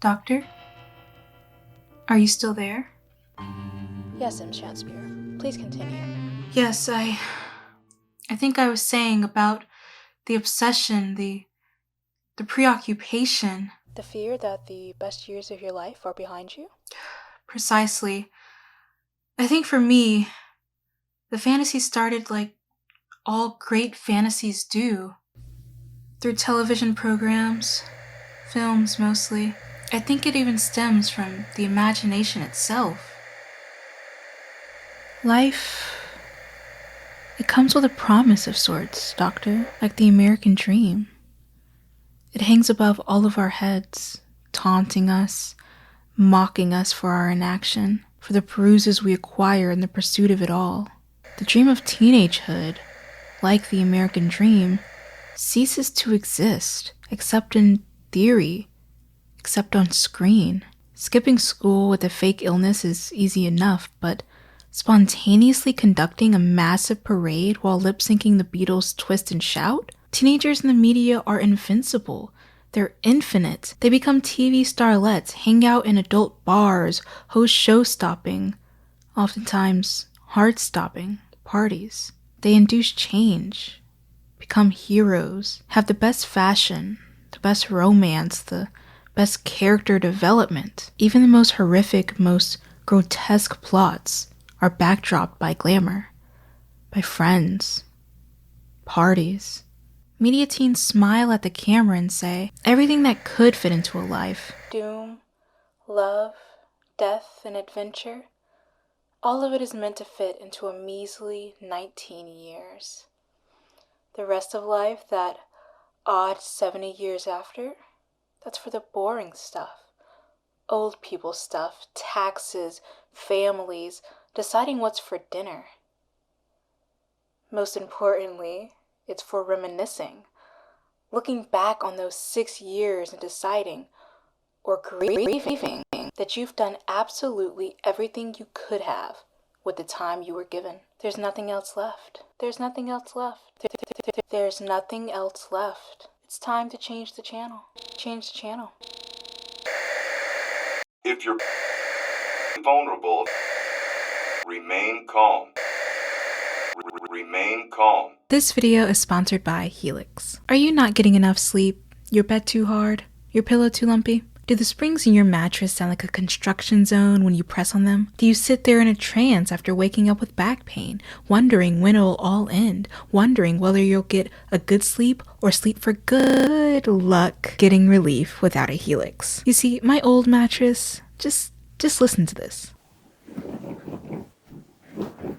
Doctor? Are you still there? Yes, M. Shakespeare. Please continue. Yes, I think I was saying about the obsession, the preoccupation. The fear that the best years of your life are behind you? Precisely. I think for me, the fantasy started like all great fantasies do. Through television programs, films mostly. I think it even stems from the imagination itself. Life, it comes with a promise of sorts, Doctor, like the American dream. It hangs above all of our heads, taunting us, mocking us for our inaction, for the bruises we acquire in the pursuit of it all. The dream of teenagehood, like the American dream, ceases to exist, except in theory, except on screen. Skipping school with a fake illness is easy enough, but spontaneously conducting a massive parade while lip-syncing the Beatles' Twist and Shout? Teenagers in the media are invincible. They're infinite. They become TV starlets, hang out in adult bars, host show-stopping, oftentimes heart-stopping parties. They induce change, become heroes, have the best fashion, the best romance, the best character development. Even the most horrific, most grotesque plots are backdropped by glamour, by friends, parties. Media teens smile at the camera and say, everything that could fit into a life. Doom, love, death, and adventure. All of it is meant to fit into a measly 19 years. The rest of life, that odd 70 years after, that's for the boring stuff. Old people stuff, taxes, families, deciding what's for dinner. Most importantly, it's for reminiscing, looking back on those 6 years and deciding, or grieving, that you've done absolutely everything you could have with the time you were given. There's nothing else left. There's nothing else left. There's nothing else left. It's time to change the channel. Change the channel. If you're vulnerable, remain calm. Remain calm. This video is sponsored by Helix. Are you not getting enough sleep? Your bed too hard? Your pillow too lumpy? Do the springs in your mattress sound like a construction zone when you press on them? Do you sit there in a trance after waking up with back pain, wondering when it'll all end, wondering whether you'll get a good sleep or sleep for good luck getting relief without a Helix? You see, my old mattress, just listen to this.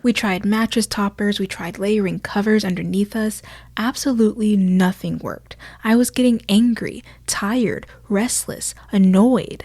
We tried mattress toppers, we tried layering covers underneath us. Absolutely nothing worked. I was getting angry, tired, restless, annoyed.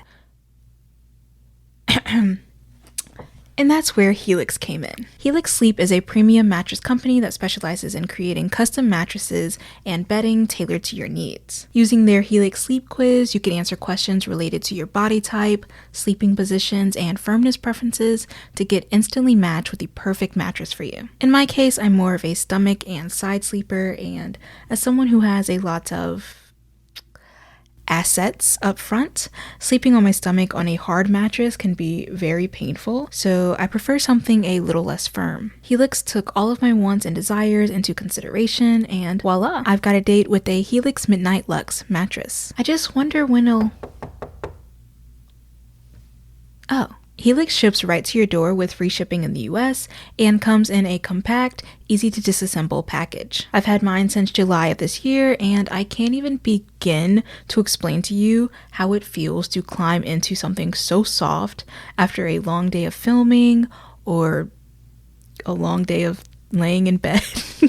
And that's where Helix came in. Helix Sleep is a premium mattress company that specializes in creating custom mattresses and bedding tailored to your needs. Using their Helix Sleep Quiz, you can answer questions related to your body type, sleeping positions, and firmness preferences to get instantly matched with the perfect mattress for you. In my case, I'm more of a stomach and side sleeper, and as someone who has a lot of assets up front, sleeping on my stomach on a hard mattress can be very painful, so I prefer something a little less firm. Helix took all of my wants and desires into consideration, and voila, I've got a date with a Helix Midnight Luxe mattress. I just wonder when it'll... Oh. Helix ships right to your door with free shipping in the US and comes in a compact, easy to disassemble package. I've had mine since July of this year, and I can't even begin to explain to you how it feels to climb into something so soft after a long day of filming or a long day of laying in bed.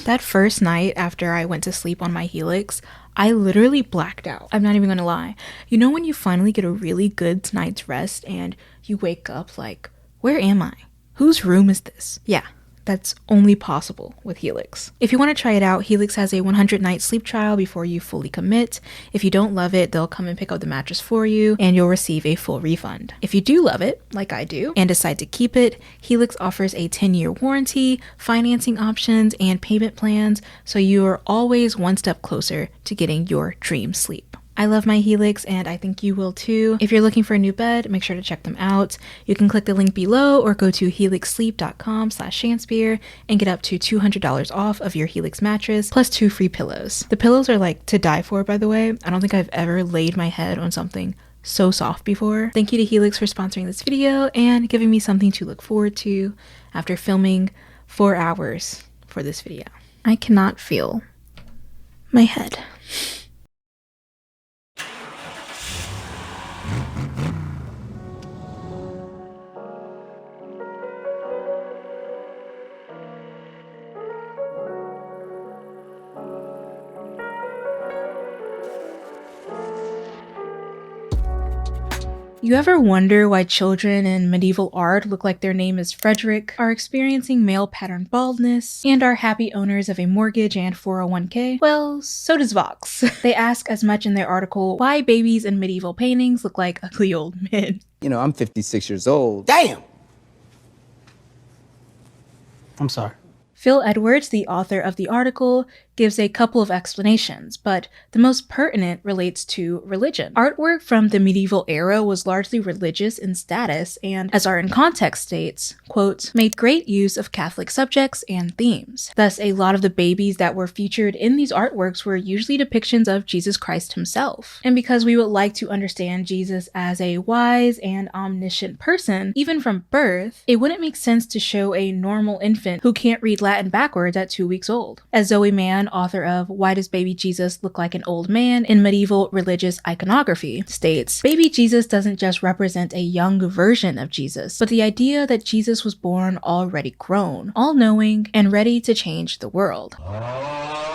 That first night after I went to sleep on my Helix, I literally blacked out. I'm not even gonna lie. You know when you finally get a really good night's rest and you wake up like, where am I? Whose room is this? Yeah, that's only possible with Helix. If you want to try it out, Helix has a 100-night sleep trial before you fully commit. If you don't love it, they'll come and pick up the mattress for you and you'll receive a full refund. If you do love it, like I do, and decide to keep it, Helix offers a 10-year warranty, financing options, and payment plans, so you are always one step closer to getting your dream sleep. I love my Helix and I think you will too. If you're looking for a new bed, make sure to check them out. You can click the link below or go to helixsleep.com/Shakespeare and get up to $200 off of your Helix mattress plus 2 free pillows. The pillows are like to die for, by the way. I don't think I've ever laid my head on something so soft before. Thank you to Helix for sponsoring this video and giving me something to look forward to after filming 4 hours for this video. I cannot feel my head. You ever wonder why children in medieval art look like their name is Frederick, are experiencing male pattern baldness, and are happy owners of a mortgage and 401k? Well, so does Vox. They ask as much in their article why babies in medieval paintings look like ugly old men. You know, I'm 56 years old. Damn! I'm sorry. Phil Edwards, the author of the article, gives a couple of explanations, but the most pertinent relates to religion. Artwork from the medieval era was largely religious in status and, as Art in Context states, quote, made great use of Catholic subjects and themes. Thus, a lot of the babies that were featured in these artworks were usually depictions of Jesus Christ himself. And because we would like to understand Jesus as a wise and omniscient person, even from birth, it wouldn't make sense to show a normal infant who can't read Latin backwards at 2 weeks old. As Zoe Mann, author of Why Does Baby Jesus Look Like an Old Man in Medieval Religious Iconography, states, baby Jesus doesn't just represent a young version of Jesus, but the idea that Jesus was born already grown, all-knowing, and ready to change the world.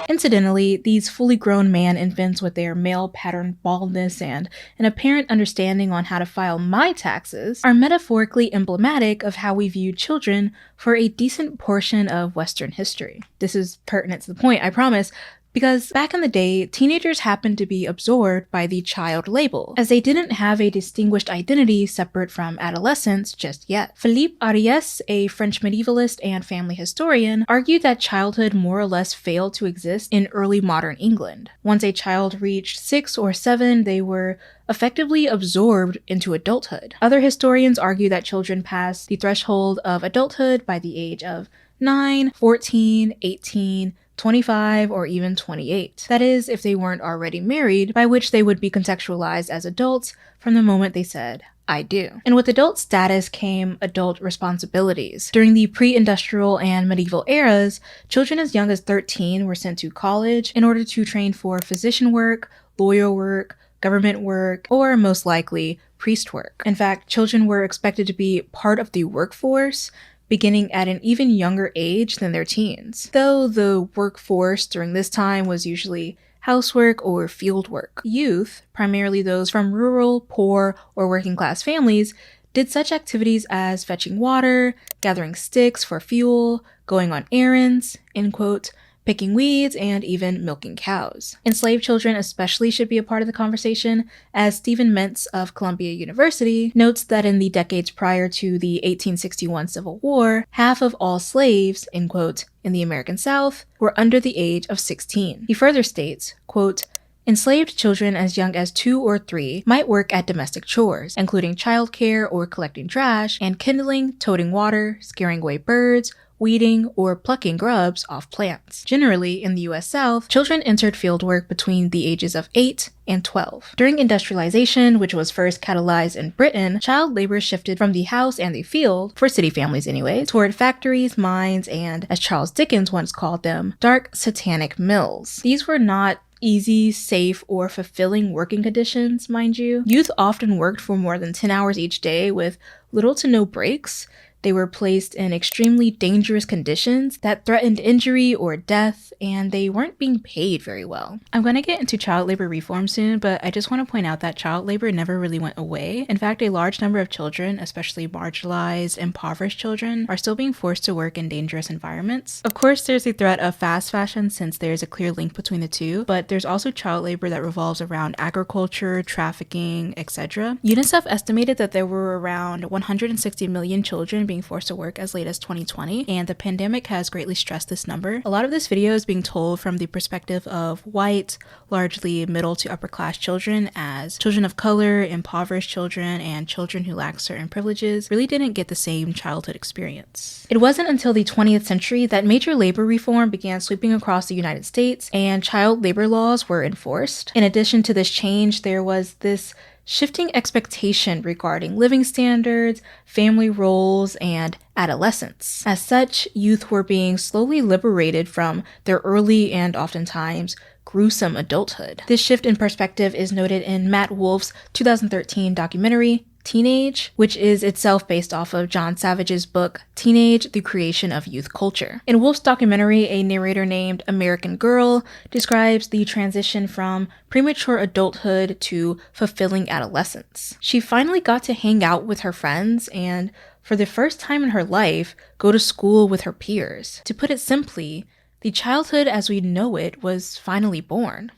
Incidentally, these fully grown man infants with their male pattern baldness and an apparent understanding on how to file my taxes are metaphorically emblematic of how we viewed children for a decent portion of Western history. This is pertinent to the point, I promise, because back in the day, teenagers happened to be absorbed by the child label, as they didn't have a distinguished identity separate from adolescence just yet. Philippe Ariès, a French medievalist and family historian, argued that childhood more or less failed to exist in early modern England. Once a child reached 6 or 7, they were effectively absorbed into adulthood. Other historians argue that children pass the threshold of adulthood by the age of 9, 14, 18, 25, or even 28. That is, if they weren't already married, by which they would be contextualized as adults from the moment they said, I do. And with adult status came adult responsibilities. During the pre-industrial and medieval eras, children as young as 13 were sent to college in order to train for physician work, lawyer work, government work, or most likely, priest work. In fact, children were expected to be part of the workforce beginning at an even younger age than their teens, though the workforce during this time was usually housework or field work. Youth, primarily those from rural, poor, or working class families, did such activities as fetching water, gathering sticks for fuel, going on errands, end quote, picking weeds, and even milking cows. Enslaved children especially should be a part of the conversation, as Stephen Mentz of Columbia University notes that in the decades prior to the 1861 Civil War, half of all slaves, end quote, in the American South were under the age of 16. He further states, quote, enslaved children as young as 2 or 3 might work at domestic chores, including childcare or collecting trash, and kindling, toting water, scaring away birds, weeding, or plucking grubs off plants. Generally, in the US South, children entered fieldwork between the ages of 8 and 12. During industrialization, which was first catalyzed in Britain, child labor shifted from the house and the field, for city families anyway, toward factories, mines, and, as Charles Dickens once called them, dark satanic mills. These were not easy, safe, or fulfilling working conditions, mind you. Youth often worked for more than 10 hours each day with little to no breaks. They were placed in extremely dangerous conditions that threatened injury or death, and they weren't being paid very well. I'm going to get into child labor reform soon, but I just want to point out that child labor never really went away. In fact, a large number of children, especially marginalized, impoverished children, are still being forced to work in dangerous environments. Of course, there's the threat of fast fashion since there's a clear link between the two, but there's also child labor that revolves around agriculture, trafficking, etc. UNICEF estimated that there were around 160 million children being being forced to work as late as 2020, and the pandemic has greatly stressed this number. A lot of this video is being told from the perspective of white, largely middle to upper class children, as children of color, impoverished children, and children who lack certain privileges really didn't get the same childhood experience. It wasn't until the 20th century that major labor reform began sweeping across the United States and child labor laws were enforced. In addition to this change, there was this shifting expectation regarding living standards, family roles, and adolescence. As such, youth were being slowly liberated from their early and oftentimes gruesome adulthood. This shift in perspective is noted in Matt Wolfe's 2013 documentary, Teenage, which is itself based off of John Savage's book, Teenage, The Creation of Youth Culture. In Wolfe's documentary, a narrator named American Girl describes the transition from premature adulthood to fulfilling adolescence. She finally got to hang out with her friends and, for the first time in her life, go to school with her peers. To put it simply, the childhood as we know it was finally born.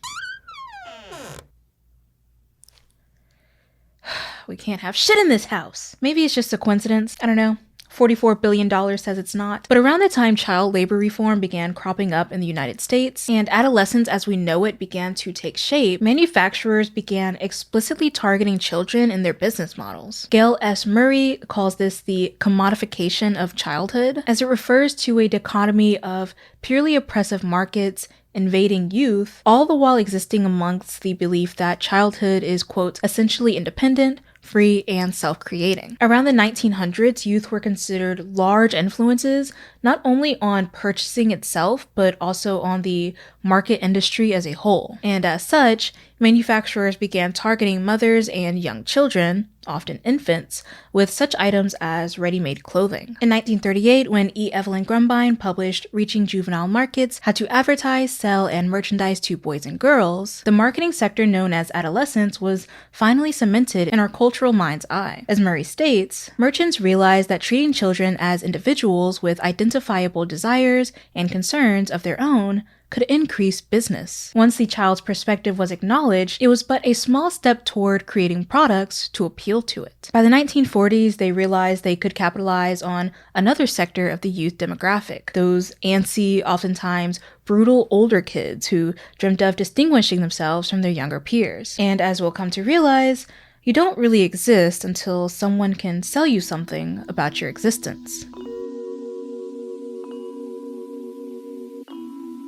We can't have shit in this house. Maybe it's just a coincidence. I don't know. $44 billion says it's not. But around the time child labor reform began cropping up in the United States and adolescence as we know it began to take shape, manufacturers began explicitly targeting children in their business models. Gail S. Murray calls this the commodification of childhood, as it refers to a dichotomy of purely oppressive markets invading youth, all the while existing amongst the belief that childhood is, quote, essentially independent, free, and self-creating. Around the 1900s, youth were considered large influences, not only on purchasing itself, but also on the market industry as a whole. And as such, manufacturers began targeting mothers and young children, often infants, with such items as ready-made clothing. In 1938, when E. Evelyn Grumbine published Reaching Juvenile Markets, How to Advertise, Sell, and Merchandise to Boys and Girls, the marketing sector known as adolescence was finally cemented in our cultural mind's eye. As Murray states, merchants realized that treating children as individuals with identifiable desires and concerns of their own could increase business. Once the child's perspective was acknowledged, it was but a small step toward creating products to appeal to it. By the 1940s, they realized they could capitalize on another sector of the youth demographic, those antsy, oftentimes brutal older kids who dreamt of distinguishing themselves from their younger peers. And as we'll come to realize, you don't really exist until someone can sell you something about your existence.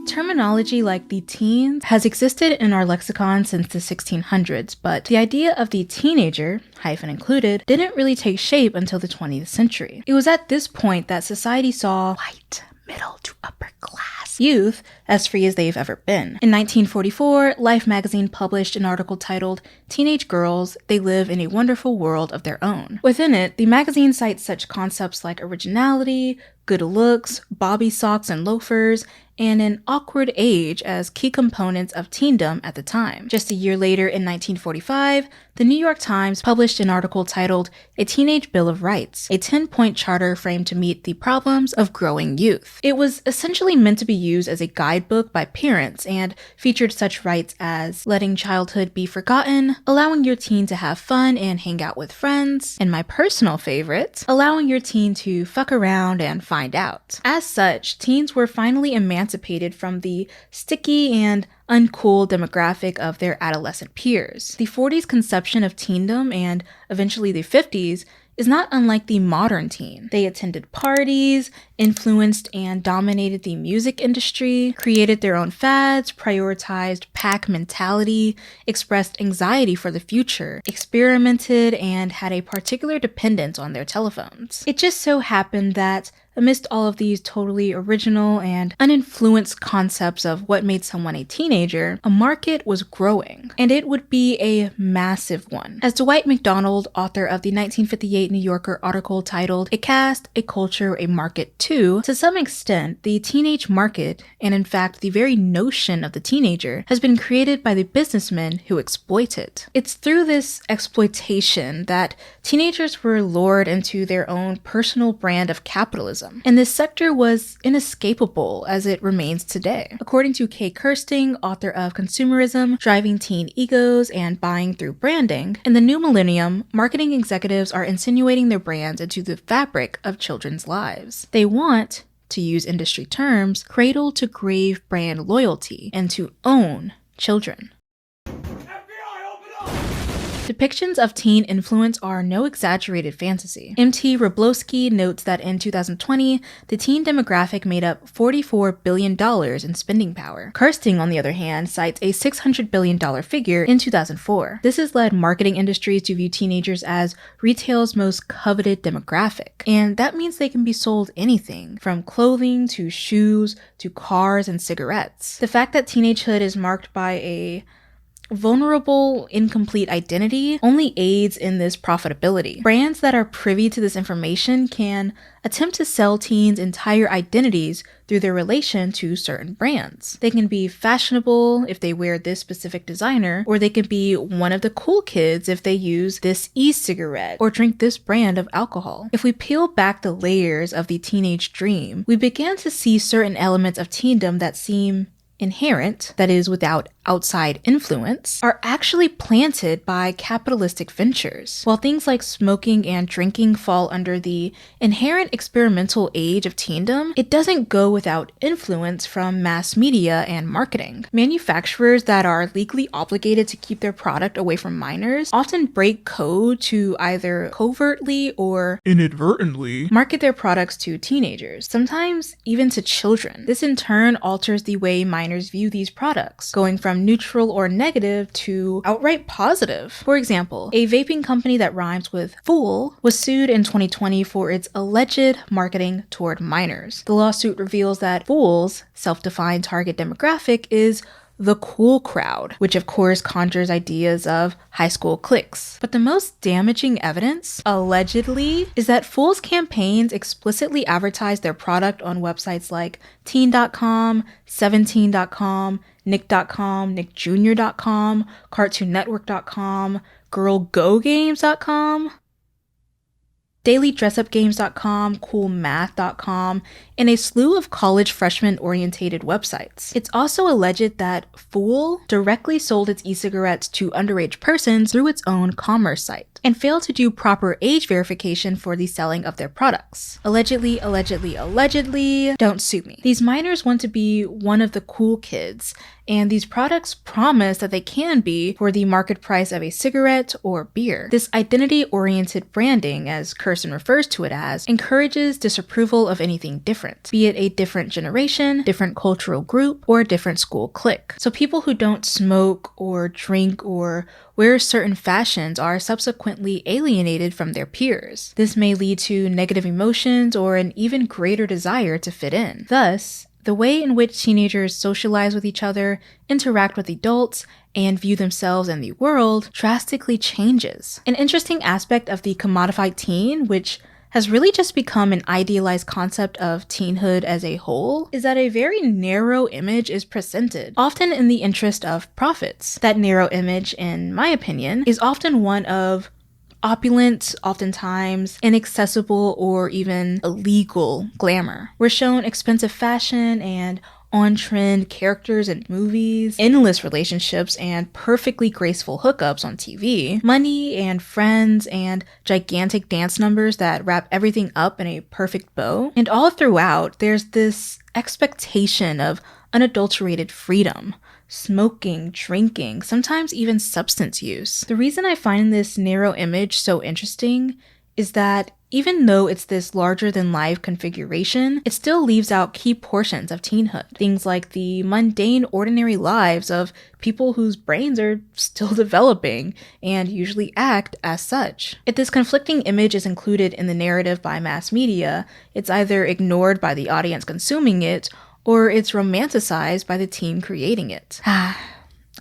Terminology like the teens has existed in our lexicon since the 1600s, but the idea of the teenager, hyphen included, didn't really take shape until the 20th century. It was at this point that society saw white, middle to upper class youth as free as they've ever been. In 1944, Life magazine published an article titled Teenage Girls, They Live in a Wonderful World of Their Own. Within it, the magazine cites such concepts like originality, good looks, bobby socks and loafers, and an awkward age as key components of teendom at the time. Just a year later, in 1945, the New York Times published an article titled A Teenage Bill of Rights, a 10-point charter framed to meet the problems of growing youth. It was essentially meant to be used as a guidebook by parents and featured such rights as letting childhood be forgotten, allowing your teen to have fun and hang out with friends, and my personal favorite, allowing your teen to fuck around and find out. As such, teens were finally emancipated from the sticky and uncool demographic of their adolescent peers. The 40s conception of teendom and eventually the 50s is not unlike the modern teen. They attended parties, influenced and dominated the music industry, created their own fads, prioritized pack mentality, expressed anxiety for the future, experimented, and had a particular dependence on their telephones. It just so happened that amidst all of these totally original and uninfluenced concepts of what made someone a teenager, a market was growing, and it would be a massive one. As Dwight McDonald, author of the 1958 New Yorker article titled A Caste, a Culture, a Market Too, to some extent, the teenage market, and in fact the very notion of the teenager, has been created by the businessmen who exploit it. It's through this exploitation that teenagers were lured into their own personal brand of capitalism. consumerism. And this sector was inescapable as it remains today. According to Kay Kirsting, author of Consumerism, Driving Teen Egos and Buying Through Branding, in the new millennium, marketing executives are insinuating their brands into the fabric of children's lives. They want, to use industry terms, cradle-to-grave brand loyalty and to own children. Depictions of teen influence are no exaggerated fantasy. MT Roblowski notes that in 2020, the teen demographic made up $44 billion in spending power. Kirsting, on the other hand, cites a $600 billion figure in 2004. This has led marketing industries to view teenagers as retail's most coveted demographic. And that means they can be sold anything, from clothing to shoes to cars and cigarettes. The fact that teenagehood is marked by a vulnerable, incomplete identity only aids in this profitability. Brands that are privy to this information can attempt to sell teens entire identities through their relation to certain brands. They can be fashionable if they wear this specific designer, or they can be one of the cool kids if they use this e-cigarette or drink this brand of alcohol. If we peel back the layers of the teenage dream, we begin to see certain elements of teendom that seem inherent, that is, without outside influence, are actually planted by capitalistic ventures. While things like smoking and drinking fall under the inherent experimental age of teendom, it doesn't go without influence from mass media and marketing. Manufacturers that are legally obligated to keep their product away from minors often break code to either covertly or inadvertently market their products to teenagers, sometimes even to children. This in turn alters the way minors view these products, going from neutral or negative to outright positive. For example, a vaping company that rhymes with fool was sued in 2020 for its alleged marketing toward minors. The lawsuit reveals that Fool's self-defined target demographic is the cool crowd, which of course conjures ideas of high school cliques. But the most damaging evidence, allegedly, is that Fool's campaigns explicitly advertise their product on websites like teen.com, 17.com, nick.com, nickjr.com, cartoonnetwork.com, girlgogames.com, dailydressupgames.com, coolmath.com, and a slew of college freshman-orientated websites. It's also alleged that Fool directly sold its e-cigarettes to underage persons through its own commerce site, and failed to do proper age verification for the selling of their products. Allegedly, don't sue me. These minors want to be one of the cool kids, and these products promise that they can be for the market price of a cigarette or beer. This identity-oriented branding, as Kirsten refers to it as, encourages disapproval of anything different, be it a different generation, different cultural group, or a different school clique. So people who don't smoke or drink or wear certain fashions are subsequently alienated from their peers. This may lead to negative emotions or an even greater desire to fit in. Thus, the way in which teenagers socialize with each other, interact with adults, and view themselves and the world drastically changes. An interesting aspect of the commodified teen, which has really just become an idealized concept of teenhood as a whole, is that a very narrow image is presented, often in the interest of profits. That narrow image, in my opinion, is often one of opulent, oftentimes inaccessible or even illegal glamour. We're shown expensive fashion and on-trend characters in movies, endless relationships and perfectly graceful hookups on TV, money and friends and gigantic dance numbers that wrap everything up in a perfect bow. And all throughout, there's this expectation of unadulterated freedom, smoking, drinking, sometimes even substance use. The reason I find this narrow image so interesting is that even though it's this larger-than-life configuration, it still leaves out key portions of teenhood. Things like the mundane, ordinary lives of people whose brains are still developing and usually act as such. If this conflicting image is included in the narrative by mass media, it's either ignored by the audience consuming it, or it's romanticized by the team creating it.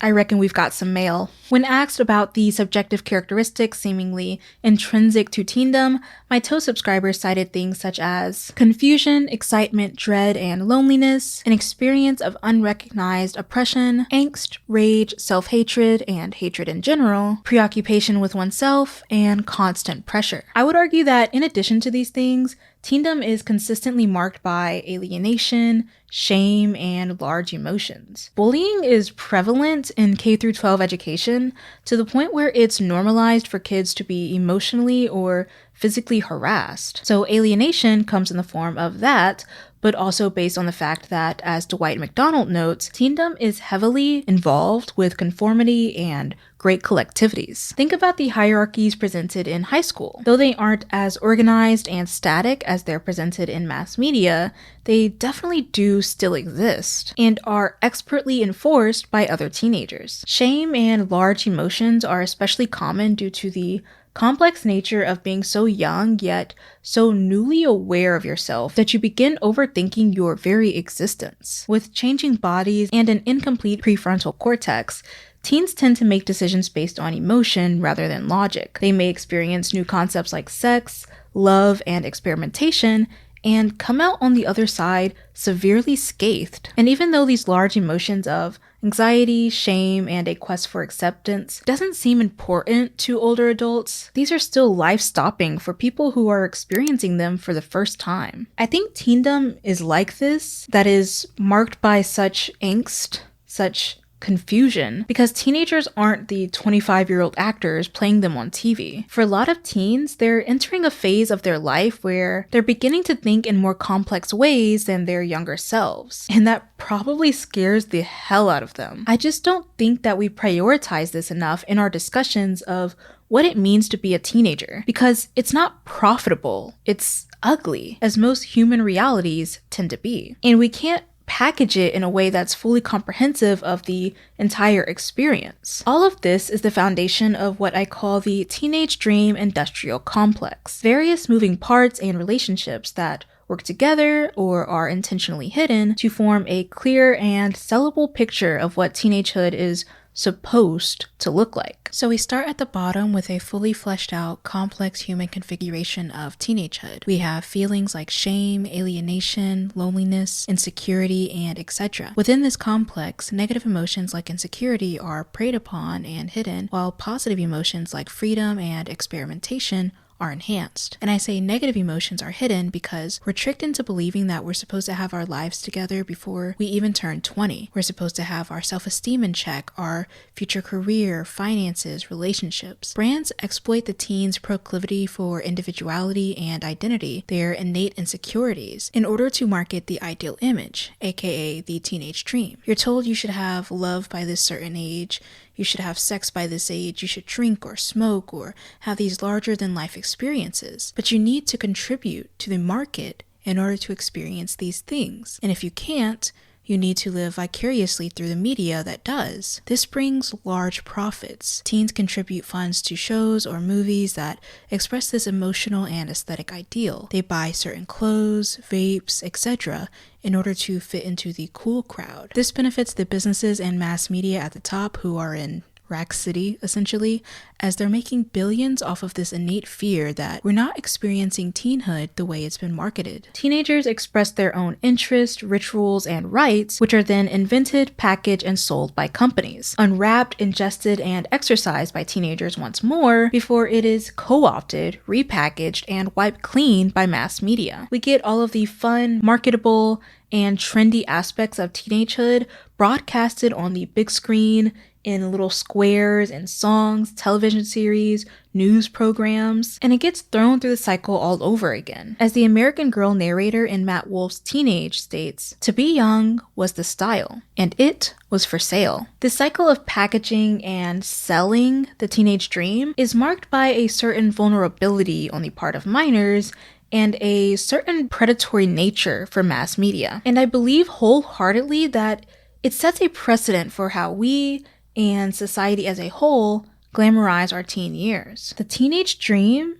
I reckon we've got some mail. When asked about the subjective characteristics seemingly intrinsic to teendom, my Toe subscribers cited things such as confusion, excitement, dread, and loneliness, an experience of unrecognized oppression, angst, rage, self-hatred, and hatred in general, preoccupation with oneself, and constant pressure. I would argue that in addition to these things, teendom is consistently marked by alienation, shame, and large emotions. Bullying is prevalent in K-12 education to the point where it's normalized for kids to be emotionally or physically harassed. So alienation comes in the form of that, but also based on the fact that, as Dwight McDonald notes, teendom is heavily involved with conformity and great collectivities. Think about the hierarchies presented in high school. Though they aren't as organized and static as they're presented in mass media, they definitely do still exist and are expertly enforced by other teenagers. Shame and large emotions are especially common due to the complex nature of being so young yet so newly aware of yourself that you begin overthinking your very existence. With changing bodies and an incomplete prefrontal cortex, teens tend to make decisions based on emotion rather than logic. They may experience new concepts like sex, love, and experimentation, and come out on the other side severely scathed. And even though these large emotions of anxiety, shame, and a quest for acceptance doesn't seem important to older adults, these are still life-stopping for people who are experiencing them for the first time. I think teendom is like this, that is marked by such angst, such confusion, because teenagers aren't the 25-year-old actors playing them on TV. For a lot of teens, they're entering a phase of their life where they're beginning to think in more complex ways than their younger selves, and that probably scares the hell out of them. I just don't think that we prioritize this enough in our discussions of what it means to be a teenager, because it's not profitable, it's ugly, as most human realities tend to be. And we can't package it in a way that's fully comprehensive of the entire experience. All of this is the foundation of what I call the teenage dream industrial complex. Various moving parts and relationships that work together or are intentionally hidden to form a clear and sellable picture of what teenagehood is supposed to look like. So we start at the bottom with a fully fleshed out, complex human configuration of teenagehood. We have feelings like shame, alienation, loneliness, insecurity, and etc. Within this complex, negative emotions like insecurity are preyed upon and hidden, while positive emotions like freedom and experimentation are enhanced. And I say negative emotions are hidden because we're tricked into believing that we're supposed to have our lives together before we even turn 20. We're supposed to have our self-esteem in check, our future career, finances, relationships. Brands exploit the teens' proclivity for individuality and identity, their innate insecurities, in order to market the ideal image, aka the teenage dream. You're told you should have love by this certain age, you should have sex by this age, you should drink or smoke or have these larger-than-life experiences. But you need to contribute to the market in order to experience these things. And if you can't, you need to live vicariously through the media that does. This brings large profits. Teens contribute funds to shows or movies that express this emotional and aesthetic ideal. They buy certain clothes, vapes, etc. in order to fit into the cool crowd. This benefits the businesses and mass media at the top who are in Rack City, essentially, as they're making billions off of this innate fear that we're not experiencing teenhood the way it's been marketed. Teenagers express their own interests, rituals, and rights, which are then invented, packaged, and sold by companies, unwrapped, ingested, and exercised by teenagers once more before it is co-opted, repackaged, and wiped clean by mass media. We get all of the fun, marketable, and trendy aspects of teenagehood broadcasted on the big screen, in little squares and songs, television series, news programs, and it gets thrown through the cycle all over again. As the American Girl narrator in Matt Wolfe's Teenage states, "To be young was the style, and it was for sale." This cycle of packaging and selling the teenage dream is marked by a certain vulnerability on the part of minors and a certain predatory nature for mass media. And I believe wholeheartedly that it sets a precedent for how we and society as a whole glamorize our teen years. The teenage dream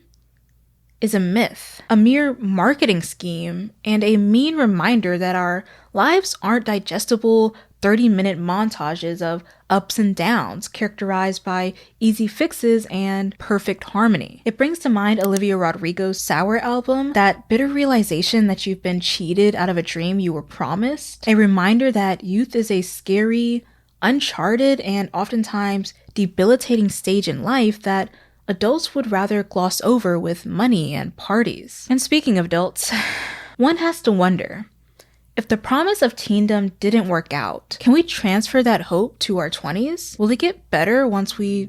is a myth, a mere marketing scheme, and a mean reminder that our lives aren't digestible 30-minute montages of ups and downs characterized by easy fixes and perfect harmony. It brings to mind Olivia Rodrigo's Sour album, that bitter realization that you've been cheated out of a dream you were promised, a reminder that youth is a scary, uncharted, and oftentimes debilitating stage in life that adults would rather gloss over with money and parties. And speaking of adults, one has to wonder, if the promise of teendom didn't work out, can we transfer that hope to our 20s? Will it get better once we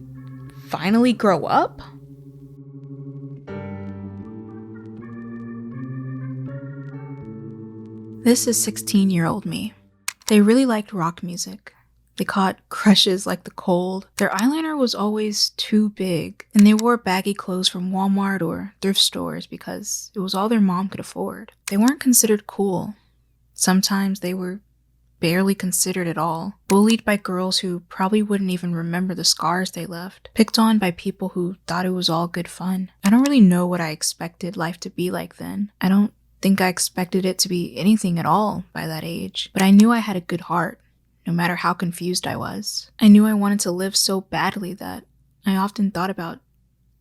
finally grow up? This is 16-year-old me. They really liked rock music. They caught crushes like the cold. Their eyeliner was always too big, and they wore baggy clothes from Walmart or thrift stores because it was all their mom could afford. They weren't considered cool. Sometimes they were barely considered at all. Bullied by girls who probably wouldn't even remember the scars they left. Picked on by people who thought it was all good fun. I don't really know what I expected life to be like then. I don't think I expected it to be anything at all by that age. But I knew I had a good heart, no matter how confused I was. I knew I wanted to live so badly that I often thought about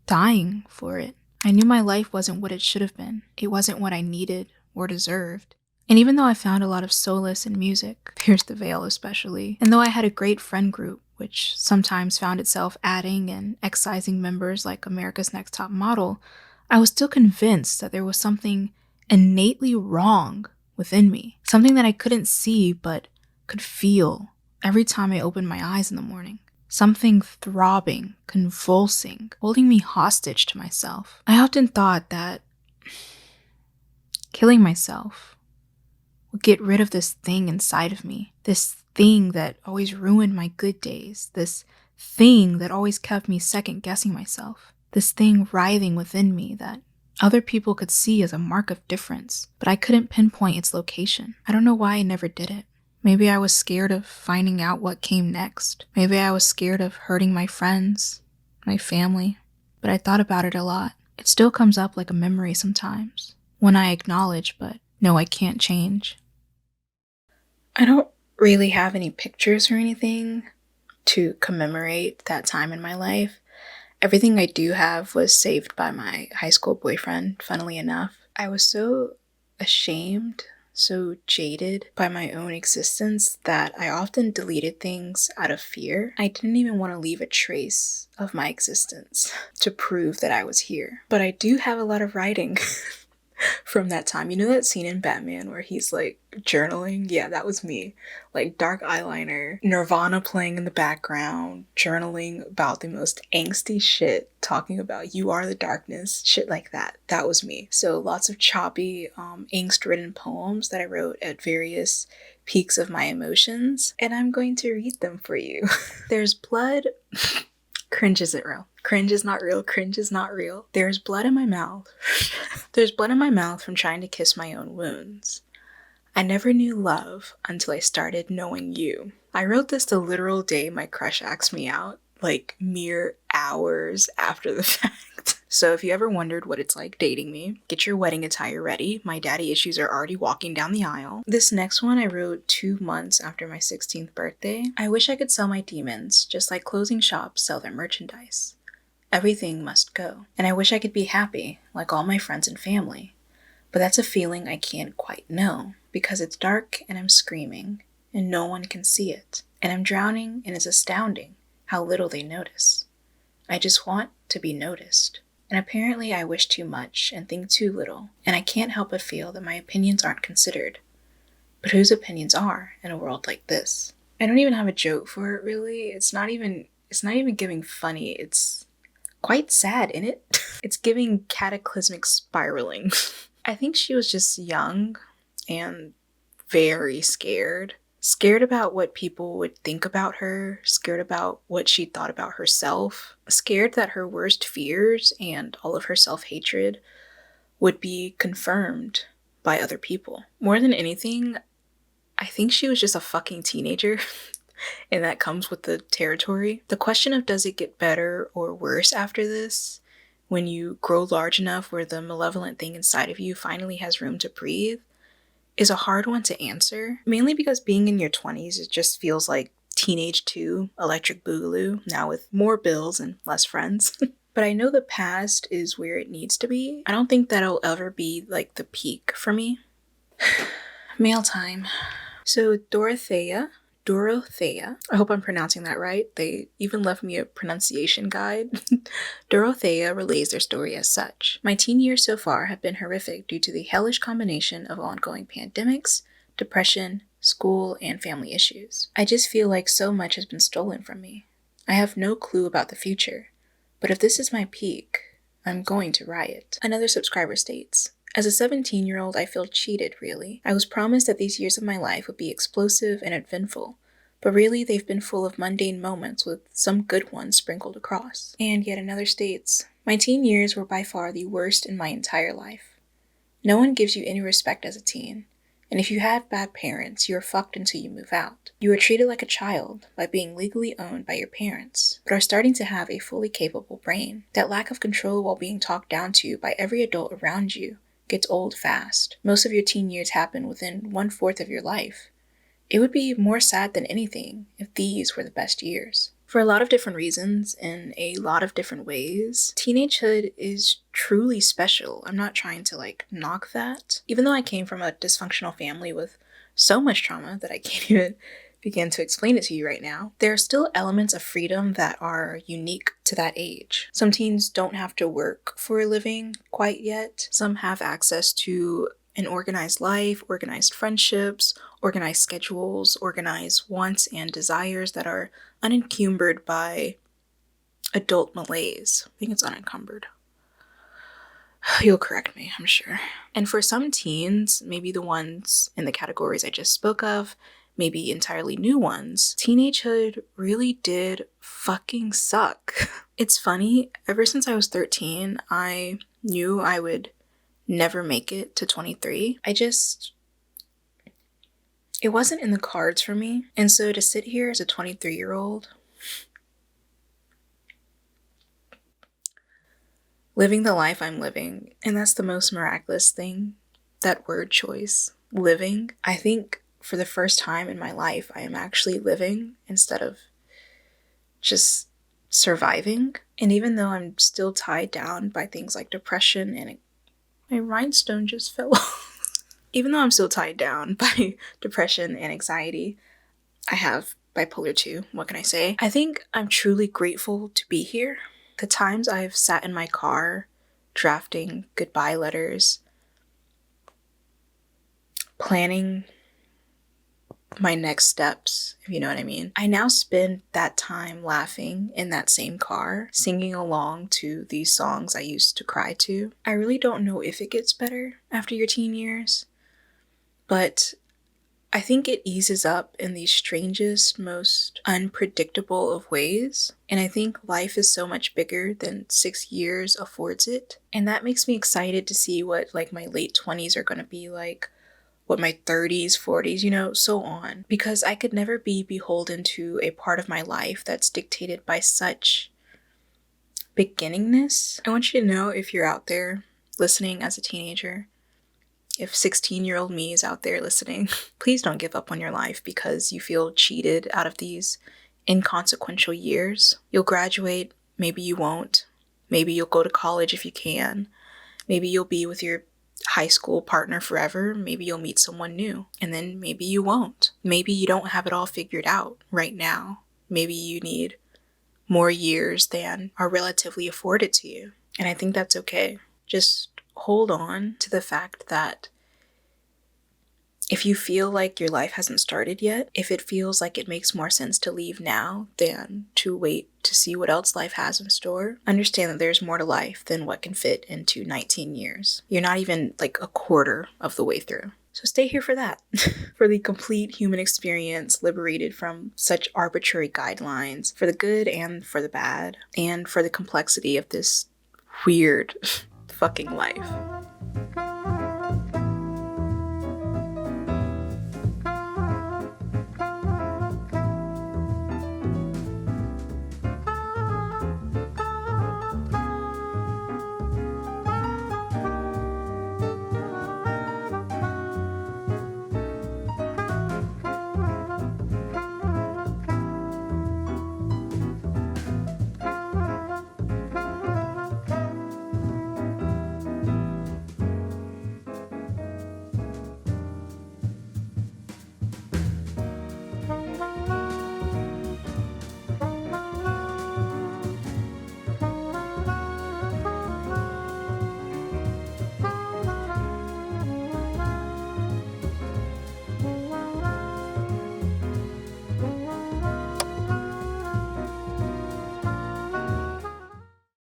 dying for it. I knew my life wasn't what it should have been. It wasn't what I needed or deserved. And even though I found a lot of solace in music, Pierce the Veil especially, and though I had a great friend group, which sometimes found itself adding and excising members like America's Next Top Model, I was still convinced that there was something innately wrong within me. Something that I couldn't see but could feel every time I opened my eyes in the morning. Something throbbing, convulsing, holding me hostage to myself. I often thought that killing myself would get rid of this thing inside of me. This thing that always ruined my good days. This thing that always kept me second guessing myself. This thing writhing within me that other people could see as a mark of difference, but I couldn't pinpoint its location. I don't know why I never did it. Maybe I was scared of finding out what came next. Maybe I was scared of hurting my friends, my family, but I thought about it a lot. It still comes up like a memory sometimes, one I acknowledge but know I can't change. I don't really have any pictures or anything to commemorate that time in my life. Everything I do have was saved by my high school boyfriend, funnily enough. I was so ashamed, so jaded by my own existence that I often deleted things out of fear. I didn't even want to leave a trace of my existence to prove that I was here. But I do have a lot of writing from that time. You know that scene in Batman where he's like journaling? Yeah, that was me. Like dark eyeliner, Nirvana playing in the background, journaling about the most angsty shit, talking about you are the darkness, shit like that. That was me. So lots of choppy, angst-ridden poems that I wrote at various peaks of my emotions, and I'm going to read them for you. There's blood. Cringe isn't real. Cringe is not real. Cringe is not real. There's blood in my mouth. There's blood in my mouth from trying to kiss my own wounds. I never knew love until I started knowing you. I wrote this the literal day my crush asked me out, like mere hours after the fact. So if you ever wondered what it's like dating me, get your wedding attire ready. My daddy issues are already walking down the aisle. This next one I wrote 2 months after my 16th birthday. I wish I could sell my demons, just like clothing shops sell their merchandise. Everything must go. And I wish I could be happy, like all my friends and family. But that's a feeling I can't quite know, because it's dark and I'm screaming, and no one can see it. And I'm drowning, and it's astounding how little they notice. I just want to be noticed. And apparently I wish too much and think too little, and I can't help but feel that my opinions aren't considered. But whose opinions are in a world like this? I don't even have a joke for it, really. It's not even giving funny. It's quite sad, isn't it? It's giving cataclysmic spiraling. I think she was just young and very scared. Scared about what people would think about her, scared about what she thought about herself, scared that her worst fears and all of her self-hatred would be confirmed by other people. More than anything, I think she was just a fucking teenager, and that comes with the territory. The question of does it get better or worse after this, when you grow large enough where the malevolent thing inside of you finally has room to breathe, is a hard one to answer, mainly because being in your 20s, it just feels like Teenage 2, Electric Boogaloo, now with more bills and less friends. But I know the past is where it needs to be. I don't think that'll ever be like the peak for me. Mail time. So Dorothea Dorothea. I hope I'm pronouncing that right. They even left me a pronunciation guide. Dorothea relays their story as such. My teen years so far have been horrific due to the hellish combination of ongoing pandemics, depression, school, and family issues. I just feel like so much has been stolen from me. I have no clue about the future, but if this is my peak, I'm going to riot. Another subscriber states, as a 17-year-old, I feel cheated, really. I was promised that these years of my life would be explosive and eventful, but really they've been full of mundane moments with some good ones sprinkled across. And yet another states, my teen years were by far the worst in my entire life. No one gives you any respect as a teen, and if you have bad parents, you are fucked until you move out. You are treated like a child by being legally owned by your parents, but are starting to have a fully capable brain. That lack of control while being talked down to by every adult around you gets old fast. Most of your teen years happen within 1/4 of your life. It would be more sad than anything if these were the best years. For a lot of different reasons, in a lot of different ways, teenagehood is truly special. I'm not trying to knock that. Even though I came from a dysfunctional family with so much trauma that I can't even begin to explain it to you right now, there are still elements of freedom that are unique to that age. Some teens don't have to work for a living quite yet. Some have access to an organized life, organized friendships, organized schedules, organized wants and desires that are unencumbered by adult malaise. I think it's unencumbered. You'll correct me, I'm sure. And for some teens, maybe the ones in the categories I just spoke of, maybe entirely new ones, teenagehood really did fucking suck. It's funny, ever since I was 13, I knew I would never make it to 23. It wasn't in the cards for me. And so to sit here as a 23-year-old, living the life I'm living, and that's the most miraculous thing, that word choice, living. I think for the first time in my life, I am actually living instead of just surviving. And even though I'm still tied down by things like depression and my rhinestone just fell off. Even though I'm still tied down by depression and anxiety, I have bipolar 2, what can I say? I think I'm truly grateful to be here. The times I've sat in my car drafting goodbye letters, planning my next steps, if you know what I mean. I now spend that time laughing in that same car, singing along to these songs I used to cry to. I really don't know if it gets better after your teen years, but I think it eases up in the strangest, most unpredictable of ways. And I think life is so much bigger than 6 years affords it. And that makes me excited to see what my late 20s are going to be like, what my 30s, 40s, so on. Because I could never be beholden to a part of my life that's dictated by such beginningness. I want you to know, if you're out there listening as a teenager, if 16-year-old me is out there listening, please don't give up on your life because you feel cheated out of these inconsequential years. You'll graduate, maybe you won't. Maybe you'll go to college if you can. Maybe you'll be with your high school partner forever. Maybe you'll meet someone new, and then maybe you won't. Maybe you don't have it all figured out right now. Maybe you need more years than are relatively afforded to you. And I think that's okay. Just hold on to the fact that if you feel like your life hasn't started yet, if it feels like it makes more sense to leave now than to wait to see what else life has in store, understand that there's more to life than what can fit into 19 years. You're not even a quarter of the way through. So stay here for that. For the complete human experience, liberated from such arbitrary guidelines, for the good and for the bad, and for the complexity of this weird fucking life.